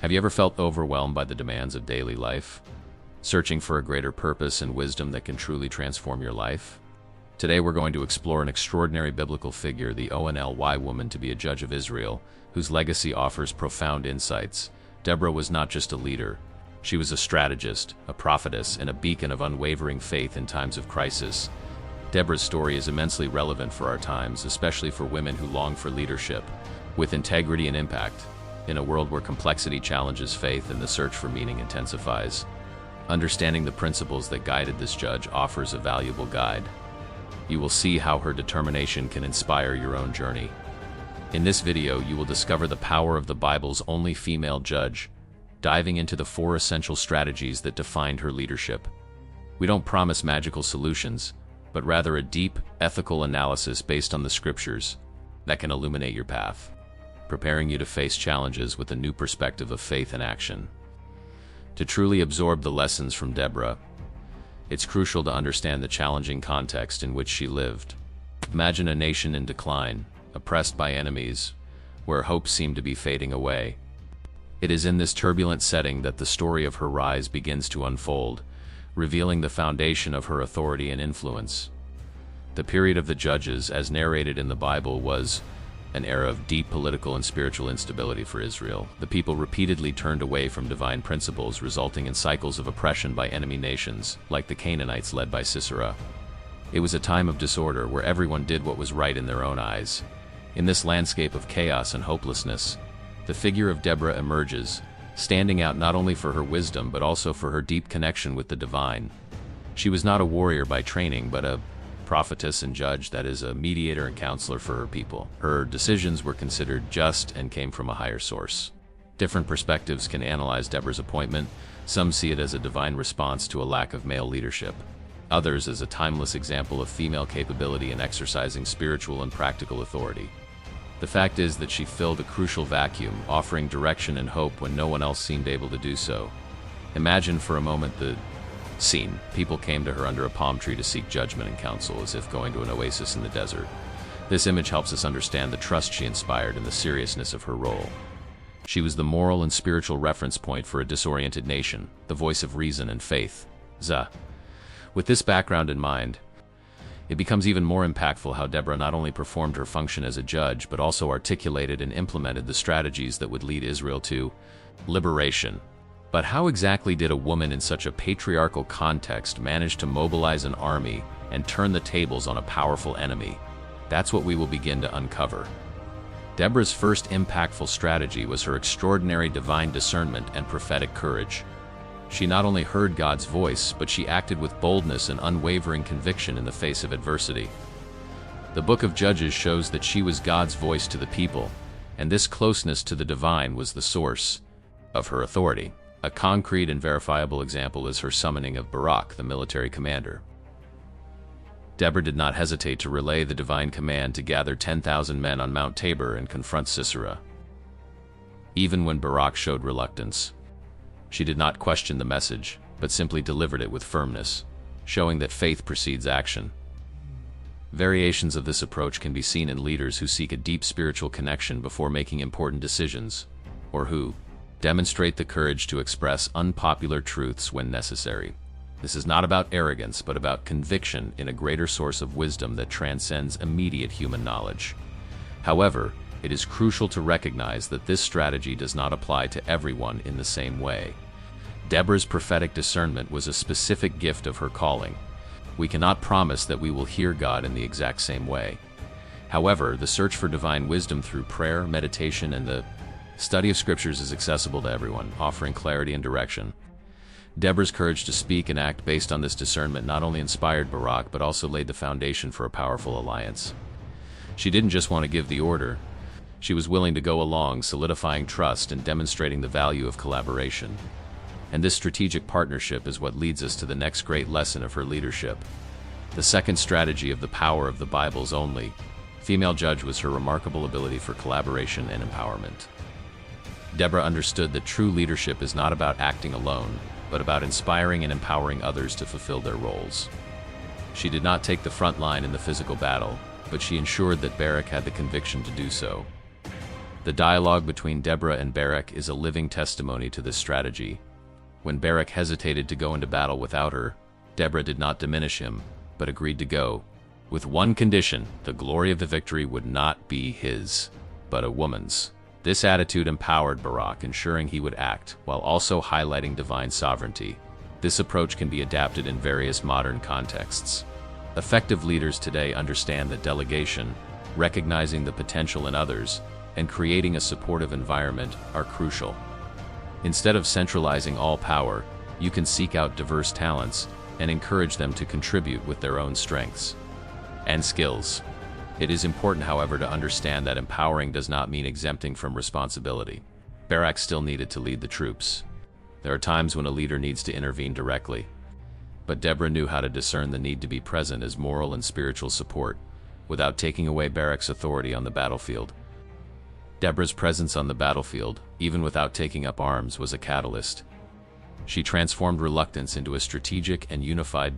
Have you ever felt overwhelmed by the demands of daily life? Searching for a greater purpose and wisdom that can truly transform your life? Today we're going to explore an extraordinary biblical figure, the Only woman to be a judge of Israel, whose legacy offers profound insights. Deborah was not just a leader. She was a strategist, a prophetess, and a beacon of unwavering faith in times of crisis. Deborah's story is immensely relevant for our times, especially for women who long for leadership, with integrity and impact, in a world where complexity challenges faith and the search for meaning intensifies. Understanding the principles that guided this judge offers a valuable guide. You will see how her determination can inspire your own journey. In this video, you will discover the power of the Bible's only female judge, diving into the 4 essential strategies that defined her leadership. We don't promise magical solutions, but rather a deep, ethical analysis based on the scriptures that can illuminate your path, preparing you to face challenges with a new perspective of faith and action. To truly absorb the lessons from Deborah, it's crucial to understand the challenging context in which she lived. Imagine a nation in decline, oppressed by enemies, where hope seemed to be fading away. It is in this turbulent setting that the story of her rise begins to unfold, revealing the foundation of her authority and influence. The period of the judges, as narrated in the Bible, was an era of deep political and spiritual instability for Israel. The people repeatedly turned away from divine principles, resulting in cycles of oppression by enemy nations, like the Canaanites led by Sisera. It was a time of disorder where everyone did what was right in their own eyes. In this landscape of chaos and hopelessness, the figure of Deborah emerges, standing out not only for her wisdom but also for her deep connection with the divine. She was not a warrior by training, but a prophetess and judge, that is, a mediator and counselor for her people. Her decisions were considered just and came from a higher source. Different perspectives can analyze Deborah's appointment. Some see it as a divine response to a lack of male leadership. Others as a timeless example of female capability in exercising spiritual and practical authority. The fact is that she filled a crucial vacuum, offering direction and hope when no one else seemed able to do so. Imagine for a moment the scene. People came to her under a palm tree to seek judgment and counsel, as if going to an oasis in the desert. This image helps us understand the trust she inspired and the seriousness of her role. She was the moral and spiritual reference point for a disoriented nation, the voice of reason and faith. With this background in mind, it becomes even more impactful how Deborah not only performed her function as a judge, but also articulated and implemented the strategies that would lead Israel to liberation. But how exactly did a woman in such a patriarchal context manage to mobilize an army and turn the tables on a powerful enemy? That's what we will begin to uncover. Deborah's first impactful strategy was her extraordinary divine discernment and prophetic courage. She not only heard God's voice, but she acted with boldness and unwavering conviction in the face of adversity. The book of Judges shows that she was God's voice to the people, and this closeness to the divine was the source of her authority. A concrete and verifiable example is her summoning of Barak, the military commander. Deborah did not hesitate to relay the divine command to gather 10,000 men on Mount Tabor and confront Sisera. Even when Barak showed reluctance, she did not question the message, but simply delivered it with firmness, showing that faith precedes action. Variations of this approach can be seen in leaders who seek a deep spiritual connection before making important decisions, or who demonstrate the courage to express unpopular truths when necessary. This is not about arrogance, but about conviction in a greater source of wisdom that transcends immediate human knowledge. However, it is crucial to recognize that this strategy does not apply to everyone in the same way. Deborah's prophetic discernment was a specific gift of her calling. We cannot promise that we will hear God in the exact same way. However, the search for divine wisdom through prayer, meditation, and the study of scriptures is accessible to everyone, offering clarity and direction. Deborah's courage to speak and act based on this discernment not only inspired Barak, but also laid the foundation for a powerful alliance. She didn't just want to give the order. She was willing to go along, solidifying trust and demonstrating the value of collaboration. And this strategic partnership is what leads us to the next great lesson of her leadership. The second strategy of the power of the Bible's only female judge was her remarkable ability for collaboration and empowerment. Deborah understood that true leadership is not about acting alone, but about inspiring and empowering others to fulfill their roles. She did not take the front line in the physical battle, but she ensured that Barak had the conviction to do so. The dialogue between Deborah and Barak is a living testimony to this strategy. When Barak hesitated to go into battle without her, Deborah did not diminish him, but agreed to go, with one condition: the glory of the victory would not be his, but a woman's. This attitude empowered Barak, ensuring he would act, while also highlighting divine sovereignty. This approach can be adapted in various modern contexts. Effective leaders today understand that delegation, recognizing the potential in others, and creating a supportive environment are crucial. Instead of centralizing all power, you can seek out diverse talents and encourage them to contribute with their own strengths and skills. It is important, however, to understand that empowering does not mean exempting from responsibility. Barak still needed to lead the troops. There are times when a leader needs to intervene directly, but Deborah knew how to discern the need to be present as moral and spiritual support, without taking away Barak's authority on the battlefield. Deborah's presence on the battlefield, even without taking up arms, was a catalyst. She transformed reluctance into a strategic and unified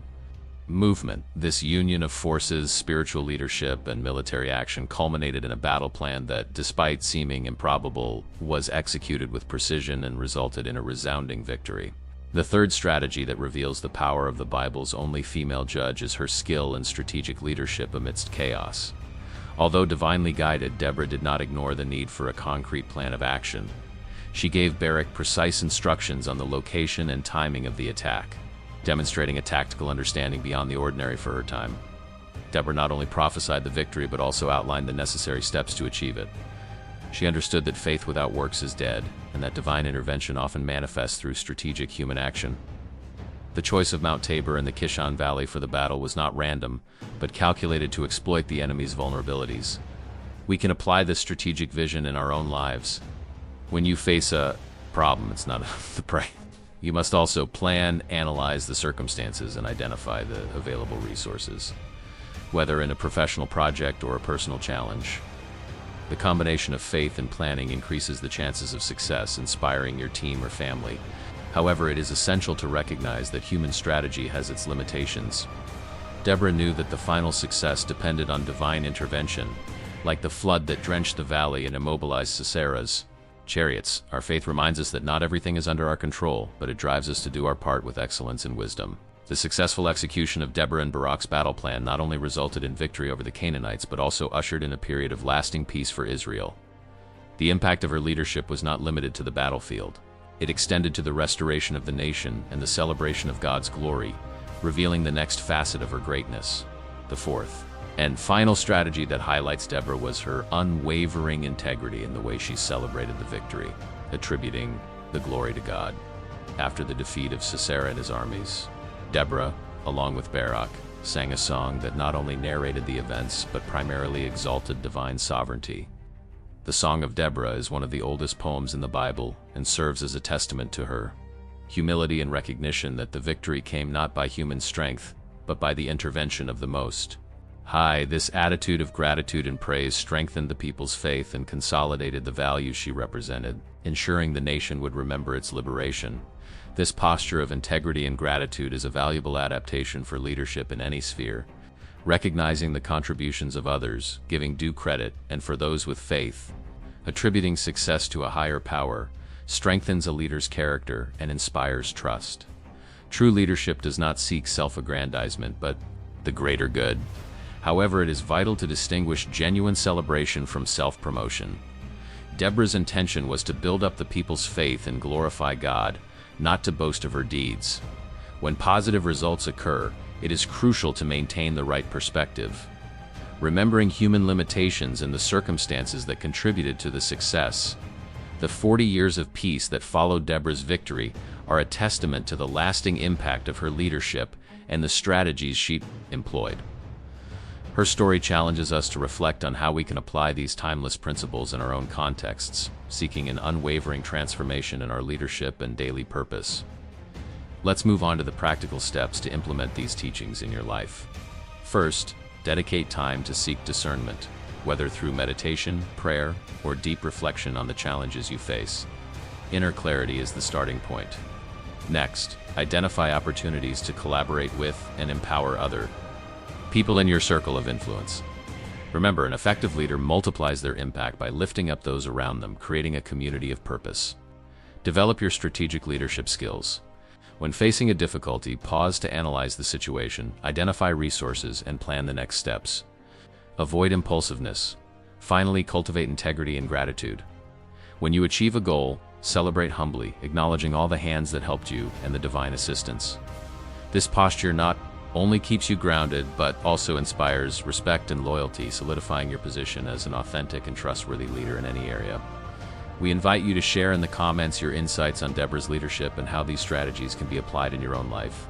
movement. This union of forces, spiritual leadership, and military action culminated in a battle plan that, despite seeming improbable, was executed with precision and resulted in a resounding victory. The third strategy that reveals the power of the Bible's only female judge is her skill in strategic leadership amidst chaos. Although divinely guided, Deborah did not ignore the need for a concrete plan of action. She gave Barak precise instructions on the location and timing of the attack, demonstrating a tactical understanding beyond the ordinary for her time. Deborah not only prophesied the victory, but also outlined the necessary steps to achieve it. She understood that faith without works is dead, and that divine intervention often manifests through strategic human action. The choice of Mount Tabor and the Kishon Valley for the battle was not random, but calculated to exploit the enemy's vulnerabilities. We can apply this strategic vision in our own lives. When you face a problem, it's not the prey. You must also plan, analyze the circumstances, and identify the available resources. Whether in a professional project or a personal challenge, the combination of faith and planning increases the chances of success, inspiring your team or family. However, it is essential to recognize that human strategy has its limitations. Deborah knew that the final success depended on divine intervention, like the flood that drenched the valley and immobilized Sisera's chariots. Our faith reminds us that not everything is under our control, but it drives us to do our part with excellence and wisdom. The successful execution of Deborah and Barak's battle plan not only resulted in victory over the Canaanites, but also ushered in a period of lasting peace for Israel. The impact of her leadership was not limited to the battlefield. It extended to the restoration of the nation and the celebration of God's glory, revealing the next facet of her greatness. The fourth and final strategy that highlights Deborah was her unwavering integrity in the way she celebrated the victory, attributing the glory to God. After the defeat of Sisera and his armies, Deborah, along with Barak, sang a song that not only narrated the events, but primarily exalted divine sovereignty. The Song of Deborah is one of the oldest poems in the Bible and serves as a testament to her humility and recognition that the victory came not by human strength, but by the intervention of the Most High. This attitude of gratitude and praise strengthened the people's faith and consolidated the values she represented, ensuring the nation would remember its liberation. This posture of integrity and gratitude is a valuable adaptation for leadership in any sphere, recognizing the contributions of others, giving due credit, and for those with faith, attributing success to a higher power, strengthens a leader's character and inspires trust. True leadership does not seek self-aggrandizement, but the greater good. However, it is vital to distinguish genuine celebration from self-promotion. Deborah's intention was to build up the people's faith and glorify God, not to boast of her deeds. When positive results occur, it is crucial to maintain the right perspective, remembering human limitations and the circumstances that contributed to the success. The 40 years of peace that followed Deborah's victory are a testament to the lasting impact of her leadership and the strategies she employed. Her story challenges us to reflect on how we can apply these timeless principles in our own contexts, seeking an unwavering transformation in our leadership and daily purpose. Let's move on to the practical steps to implement these teachings in your life. First, dedicate time to seek discernment, whether through meditation, prayer, or deep reflection on the challenges you face. Inner clarity is the starting point. Next, identify opportunities to collaborate with and empower other people in your circle of influence. Remember, an effective leader multiplies their impact by lifting up those around them, creating a community of purpose. Develop your strategic leadership skills. When facing a difficulty, pause to analyze the situation, identify resources, and plan the next steps. Avoid impulsiveness. Finally, cultivate integrity and gratitude. When you achieve a goal, celebrate humbly, acknowledging all the hands that helped you and the divine assistance. This posture not only keeps you grounded, but also inspires respect and loyalty, solidifying your position as an authentic and trustworthy leader in any area. We invite you to share in the comments your insights on Deborah's leadership and how these strategies can be applied in your own life.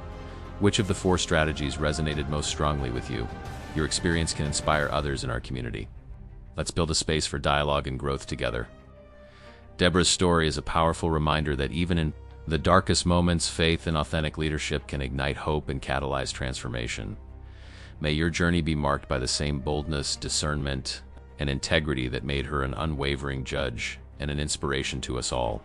Which of the 4 strategies resonated most strongly with you? Your experience can inspire others in our community. Let's build a space for dialogue and growth together. Deborah's story is a powerful reminder that even in the darkest moments, faith and authentic leadership can ignite hope and catalyze transformation. May your journey be marked by the same boldness, discernment, and integrity that made her an unwavering judge and an inspiration to us all.